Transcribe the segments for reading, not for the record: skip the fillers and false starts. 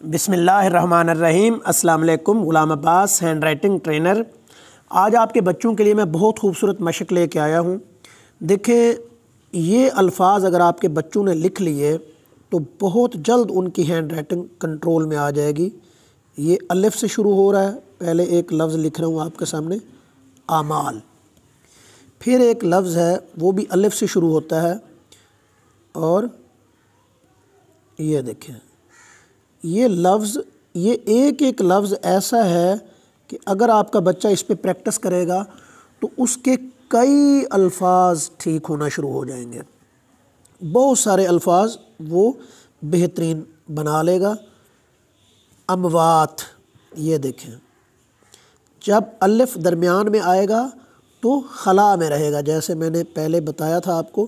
बिस्मिल्लाहिर्रहमानिर्रहीम। अस्सलाम वालेकुम। ग़ुलाम अब्बास, हैंड राइटिंग ट्रेनर। आज आपके बच्चों के लिए मैं बहुत खूबसूरत मशक लेके आया हूँ। देखें, ये अल्फाज अगर आपके बच्चों ने लिख लिए तो बहुत जल्द उनकी हैंड राइटिंग कंट्रोल में आ जाएगी। ये अलिफ से शुरू हो रहा है। पहले एक लफ्ज़ लिख रहा हूँ आपके सामने, आमाल। फिर एक लफ्ज़ है वो भी अलिफ से शुरू होता है, और ये देखें, ये लफ्ज़, ये एक एक लफ्ज़ ऐसा है कि अगर आपका बच्चा इस पे प्रैक्टिस करेगा तो उसके कई अल्फाज ठीक होना शुरू हो जाएंगे। बहुत सारे अल्फाज वो बेहतरीन बना लेगा। अमवात, ये देखें, जब अलिफ दरमियान में आएगा तो खला में रहेगा। जैसे मैंने पहले बताया था आपको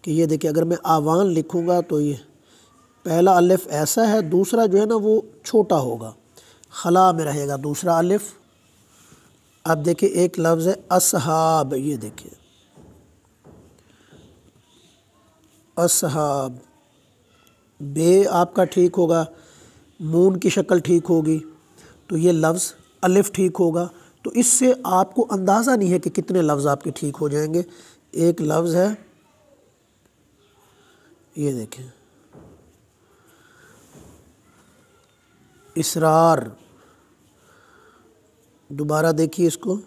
कि ये देखिए, अगर मैं आवान लिखूँगा तो ये पहला अलिफ ऐसा है, दूसरा जो है ना वो छोटा होगा, खला में रहेगा दूसरा अलिफ। अब देखिए एक लफ्ज़ है असहाब, ये देखिए असहाब, बे आपका ठीक होगा, नून की शक्ल ठीक होगी तो ये लफ्ज़ अलिफ ठीक होगा। तो इससे आपको अंदाज़ा नहीं है कि कितने लफ्ज़ आपके ठीक हो जाएंगे। एक लफ्ज़ है, ये देखें, इसरार। दोबारा देखिए इसको,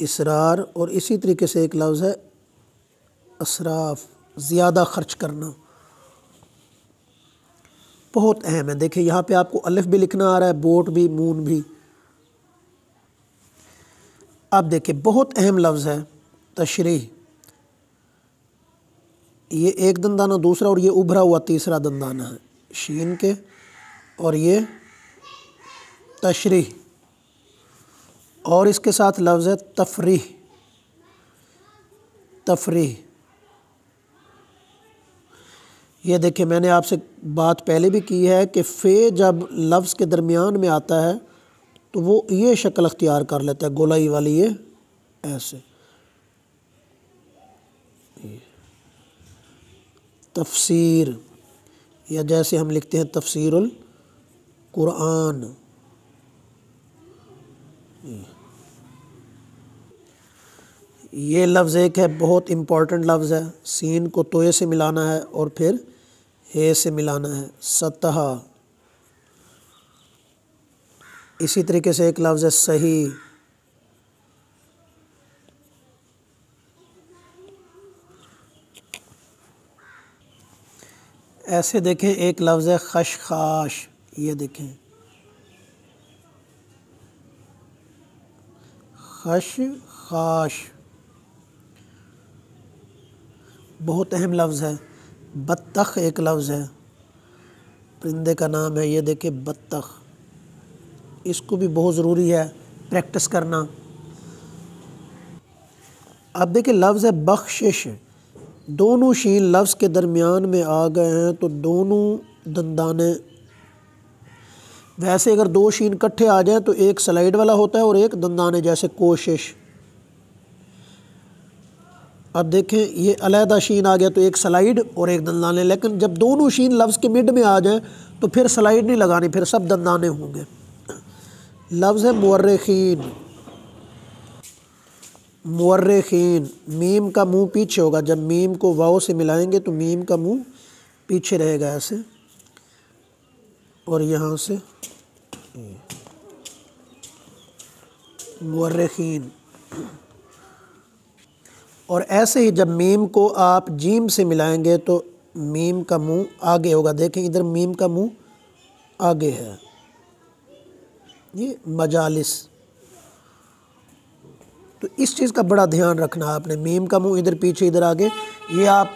इसरार। और इसी तरीके से एक लफ्ज़ है असराफ, ज़्यादा खर्च करना। बहुत अहम है। देखिए यहाँ पे आपको अलिफ भी लिखना आ रहा है, बोट भी, मून भी। अब देखिए बहुत अहम लफ्ज़ है तशरीह। ये एक दंदाना दूसरा, और ये उभरा हुआ तीसरा दंदाना है शीन के, और ये तशरीह। और इसके साथ लफ्ज़ है तफरीह, तफरीह। ये देखिए, मैंने आपसे बात पहले भी की है कि फ़े जब लफ्ज़ के दरमियान में आता है तो वो ये शक्ल अख्तियार कर लेता है, गोलाई वाली, ये ऐसे। तफसीर, या जैसे हम लिखते हैं तफसीरुल कुरान। ये लफ्ज़ एक है, बहुत इम्पॉर्टेंट लफ्ज़ है। सीन को तोए से मिलाना है और फिर हे से मिलाना है, सतह। इसी तरीके से एक लफ्ज़ है सही। ऐसे देखें, एक लफ्ज़ है खशखाश, ये देखें खशखाश, बहुत अहम लफ्ज़ है। बत्तख एक लफ्ज़ है, परिंदे का नाम है, ये देखिए बत्तख। इसको भी बहुत ज़रूरी है प्रैक्टिस करना। अब देखिए लफ्ज़ है बख्शिश। दोनों शीन लफ्ज़ के दरमियान में आ गए हैं तो दोनों दंदाने, वैसे अगर दो शीन इकट्ठे आ जाए तो एक स्लाइड वाला होता है और एक दंदाने, जैसे कोशिश। अब देखें, ये अलहदा शीन आ गया तो एक स्लाइड और एक दंदाने। लेकिन जब दोनों शीन लफ्ज़ के मिड में आ जाए तो फिर स्लाइड नहीं लगानी, फिर सब दंदाने होंगे। लफ्ज़ है मुअर्रिखीन, मुअर्रिखीन। मीम का मुंह पीछे होगा, जब मीम को वाव से मिलाएंगे तो मीम का मुंह पीछे रहेगा ऐसे, और यहाँ से मुअर्रिखीन। और ऐसे ही जब मीम को आप जीम से मिलाएंगे तो मीम का मुंह आगे होगा। देखें इधर मीम का मुंह आगे है, ये मजालिस। तो इस चीज़ का बड़ा ध्यान रखना है आपने, मीम का मुंह इधर पीछे इधर आगे। ये आप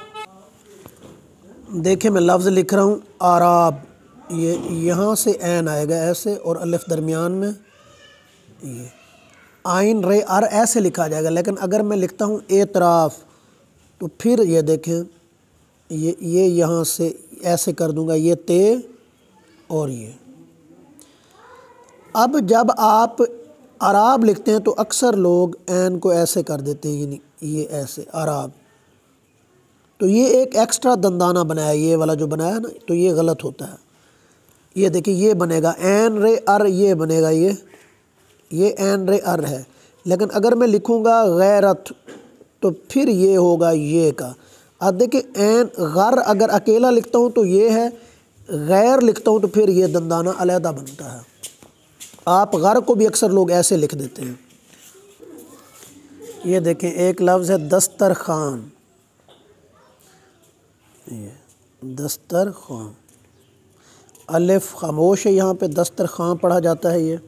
देखें, मैं लफ्ज़ लिख रहा हूँ आराब, ये यहाँ से ऐन आएगा ऐसे, और अलिफ दरमियान में, ये आइन रे अर ऐसे लिखा जाएगा। लेकिन अगर मैं लिखता हूँ एतराफ़ तो फिर ये देखें, ये यहाँ से ऐसे कर दूँगा, ये ते और ये। अब जब आप अराब लिखते हैं तो अक्सर लोग ऐन को ऐसे कर देते हैं, ये ऐसे अराब। तो ये एक एक्स्ट्रा दंदाना बनाया, ये वाला जो बनाया ना, तो ये गलत होता है। ये देखिए ये बनेगा एन रे अर, ये बनेगा ये एन रे अर है। लेकिन अगर मैं लिखूँगा गैरत तो फिर ये होगा ये का। अब देखिए एन गर अगर अकेला लिखता हूँ तो ये है, गैर लिखता हूँ तो फिर ये दंदाना अलहदा बनता है। आप गर को भी अक्सर लोग ऐसे लिख देते हैं। ये देखें एक लफ्ज़ है दस्तरखान, ये दस्तरखान, अलिफ खामोश है, यहाँ पे दस्तरखान पढ़ा जाता है ये।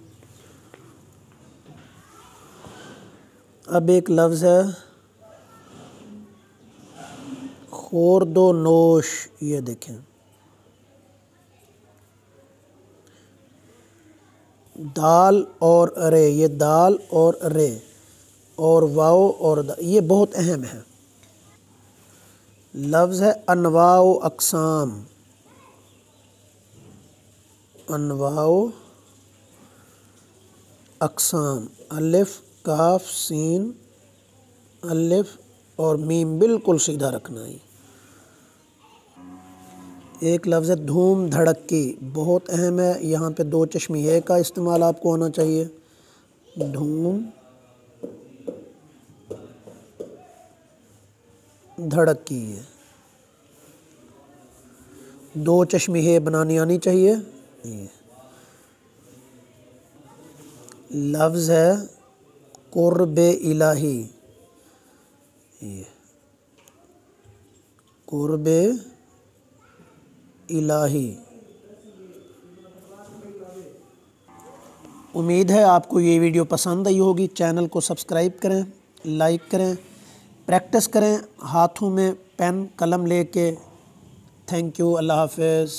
अब एक लफ्ज़ है खोरदो नोश, ये देखें दाल और रे, ये दाल और रे और वाओ और दा, ये बहुत अहम है। लफ्ज़ है अनवाओ अक़साम, अनवाओ अक़साम, अलिफ काफ सीन अलिफ और मीम बिल्कुल सीधा रखना है। एक लफ्ज़ है धूम धड़की, बहुत अहम है। यहाँ पे दो चश्मी है का इस्तेमाल आपको होना चाहिए। धूम धड़की है, दो चश्मी है बनानी आनी चाहिए। ये लफ्ज़ है कुर्बे इलाही, ये कुर्बे इलाही। उम्मीद है आपको ये वीडियो पसंद आई होगी। चैनल को सब्सक्राइब करें, लाइक करें, प्रैक्टिस करें हाथों में पेन कलम लेके। थैंक यू, अल्लाह हाफ़िज़।